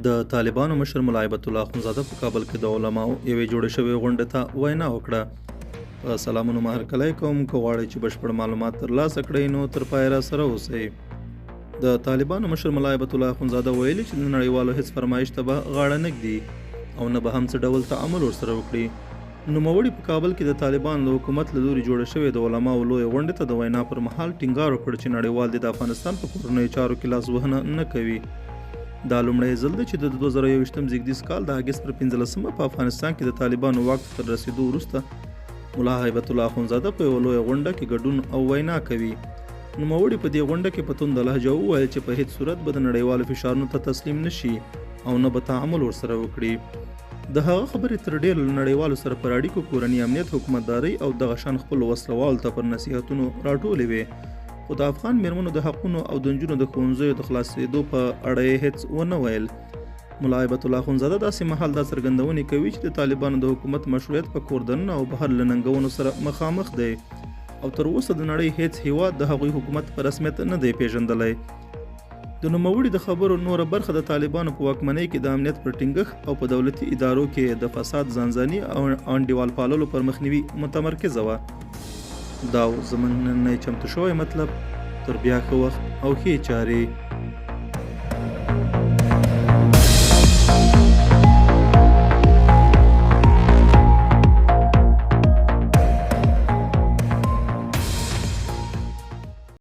د طالبانو مشر ملا هیبت الله اخندزاده په کابل کې د علماو یوې جوړې شوې غونډې ته وینا وکړه. په سلامونه هرکلی کوم. که غواړئ چې بشپړ معلومات ترلاسه کړئ نو تر پایه راسره اوسئ. د طالبانو مشر ملا هیبت الله اخندزاده ویلي چې د نړیوالو هیڅ فرمایش ته به غاړه نه ږدي او نه به هم څه ډول تعامل ورسره وکړي. نوموړي په کابل کې د طالبانو د حکومت له لوري جوړه شوې د علماو لویې غونډې ته د وینا پر مهال ټینګار وکړ چې نړیوال د افغانستان په کورنیو چارو کې لاس وهنه نه کوي. دا لومړی ځل دی چې د 2021 زیږدیز کال د اګست پر 15 په افغانستان کې د طالبانو واک ته تر رسیدو وروسته ملا هیبت الله اخندزاده په یوه لویه غونډه کې ګډون او وینا کوي. نوموړي په دې غونډه کې په تونده لهجه وویل چې په هیڅ صورت به د نړیوالو فشارونو ته تسلیم نشي او نه به تعامل ورسره وکړي. د هغه خبرې تر ډېره له نړیوالو سره پر اړیکو، کورني امنیت، حکومتدارۍ او دغه شان خپلو وسلوالو ته پر نصیحتونو راټولې وې. خو د افغان میرمنو د حقونو او د نجونو د ښوونځیو د خلاصېدو په اړه یې هېڅ ونه ویل. ملا هیبت الله اخندزاده داسې مهال دا څرګندونې کوي چې د طالبانو د حکومت مشروعیت په کور دننه او بهر له ننګونو سره مخامخ دی او تر اوسه د نړۍ هېڅ هیواد د هغوی حکومت په رسمیت نه دی پیژندلی. د نوموړي د خبرو نوره برخه د طالبانو په واکمنۍ کې د امنیت پر ټینګښت او په دولتي ادارو کې د فساد، ځانځاني او انډیوال پاللو پر مخنیوي متمرکزه وه. دا زموږ نننی چمتو شوی مطلب. تر بیا ښه وخت او ښې چارې.